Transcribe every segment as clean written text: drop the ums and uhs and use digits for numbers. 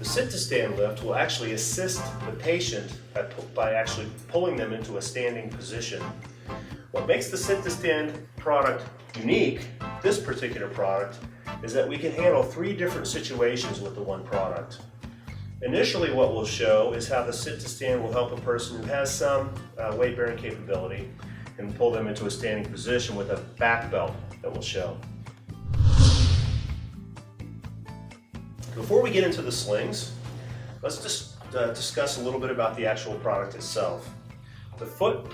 The sit-to-stand lift will actually assist the patient by actually pulling them into a standing position. What makes the sit-to-stand product unique, this particular product, is that we can handle 3 different situations with the one product. Initially, what we'll show is how the sit-to-stand will help a person who has some weight-bearing capability and pull them into a standing position with a back belt that we'll show. Before we get into the slings, let's just discuss a little bit about the actual product itself. The foot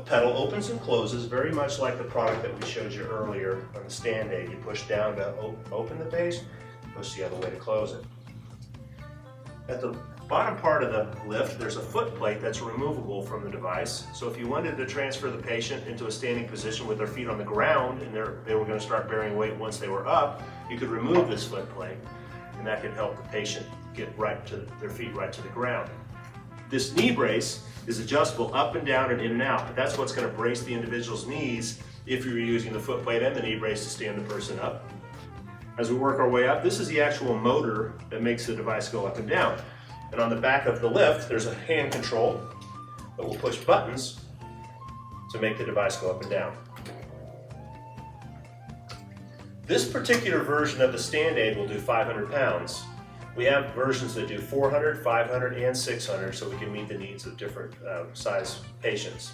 pedal opens and closes very much like the product that we showed you earlier on the stand aid. You push down to open the base, push the other way to close it. At the bottom part of the lift, there's a foot plate that's removable from the device. So if you wanted to transfer the patient into a standing position with their feet on the ground and they were going to start bearing weight once they were up, you could remove this foot plate, and that could help the patient get their feet right to the ground. This knee brace is adjustable up and down and in and out, but that's what's going to brace the individual's knees if you're using the foot plate and the knee brace to stand the person up. As we work our way up, this is the actual motor that makes the device go up and down. And on the back of the lift, there's a hand control that will push buttons to make the device go up and down. This particular version of the stand aid will do 500 pounds. We have versions that do 400, 500, and 600, so we can meet the needs of different size patients.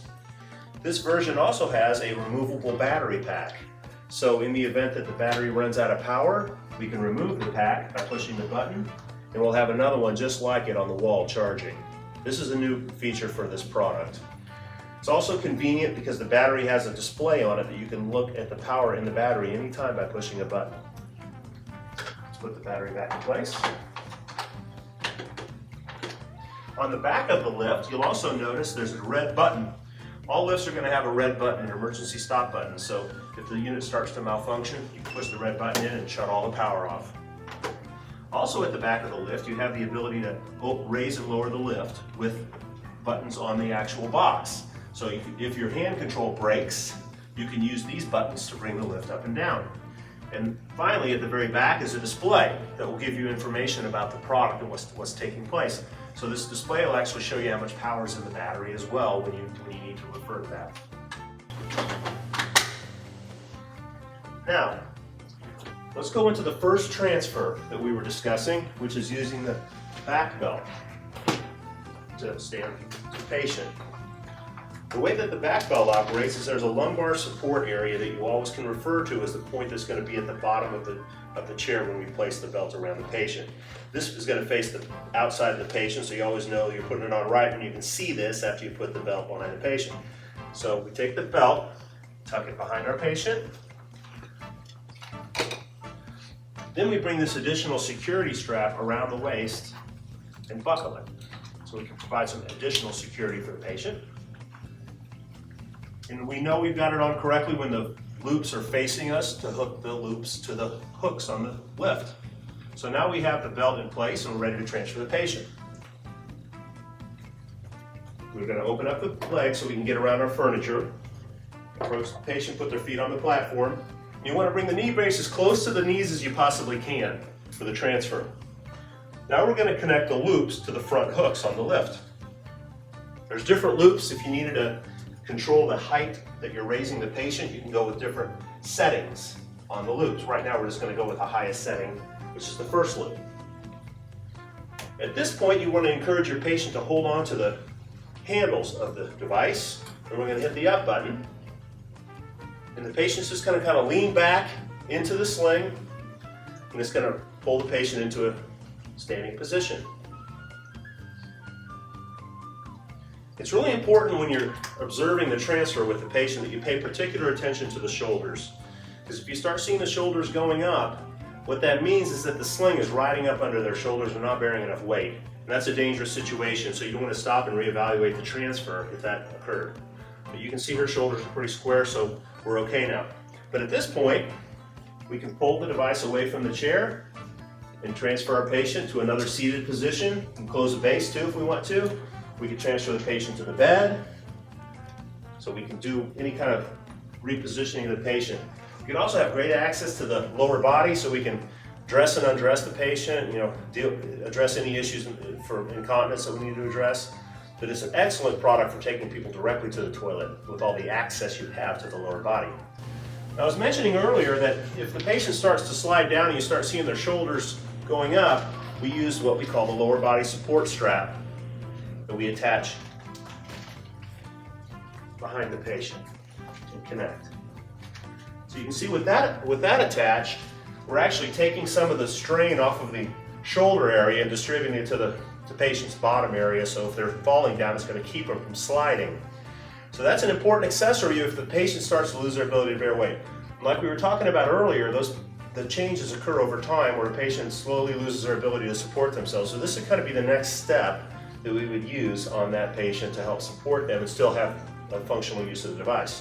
This version also has a removable battery pack. So in the event that the battery runs out of power, we can remove the pack by pushing the button, and we'll have another one just like it on the wall charging. This is a new feature for this product. It's also convenient because the battery has a display on it that you can look at the power in the battery anytime by pushing a button. Let's put the battery back in place. On the back of the lift, you'll also notice there's a red button. All lifts are going to have a red button, an emergency stop button, so if the unit starts to malfunction, you can push the red button in and shut all the power off. Also at the back of the lift, you have the ability to raise and lower the lift with buttons on the actual box. So if your hand control breaks, you can use these buttons to bring the lift up and down. And finally, at the very back is a display that will give you information about the product and what's taking place. So this display will actually show you how much power is in the battery as well when you need to refer to that. Now, let's go into the first transfer that we were discussing, which is using the back belt to stand the patient. The way that the back belt operates is there's a lumbar support area that you always can refer to as the point that's going to be at the bottom of the chair when we place the belt around the patient. This is going to face the outside of the patient, so you always know you're putting it on right when you can see this after you put the belt behind the patient. So we take the belt, tuck it behind our patient. Then we bring this additional security strap around the waist and buckle it, so we can provide some additional security for the patient. And we know we've got it on correctly when the loops are facing us to hook the loops to the hooks on the lift. So now we have the belt in place and we're ready to transfer the patient. We're going to open up the legs so we can get around our furniture. Approach the patient, put their feet on the platform. You want to bring the knee brace as close to the knees as you possibly can for the transfer. Now we're going to connect the loops to the front hooks on the lift. There's different loops. If you needed to control the height that you're raising the patient, you can go with different settings on the loops. Right now we're just going to go with the highest setting, which is the first loop. At this point, you want to encourage your patient to hold on to the handles of the device, and we're going to hit the up button. And the patient's just going to kind of lean back into the sling, and it's going to pull the patient into a standing position. It's really important when you're observing the transfer with the patient that you pay particular attention to the shoulders. Because if you start seeing the shoulders going up, what that means is that the sling is riding up under their shoulders and not bearing enough weight. And that's a dangerous situation, so you want to stop and reevaluate the transfer if that occurred. But you can see her shoulders are pretty square, so we're okay now. But at this point, we can pull the device away from the chair and transfer our patient to another seated position and close the base too if we want to. We can transfer the patient to the bed, so we can do any kind of repositioning of the patient. We can also have great access to the lower body, so we can dress and undress the patient, address any issues for incontinence that we need to address. But it's an excellent product for taking people directly to the toilet with all the access you have to the lower body. I was mentioning earlier that if the patient starts to slide down and you start seeing their shoulders going up, we use what we call the lower body support strap that we attach behind the patient and connect. So you can see with that attached, we're actually taking some of the strain off of the shoulder area and distributing it to the patient's bottom area, so if they're falling down, it's going to keep them from sliding. So that's an important accessory if the patient starts to lose their ability to bear weight. Like we were talking about earlier, the changes occur over time where a patient slowly loses their ability to support themselves. So this would kind of be the next step that we would use on that patient to help support them and still have a functional use of the device.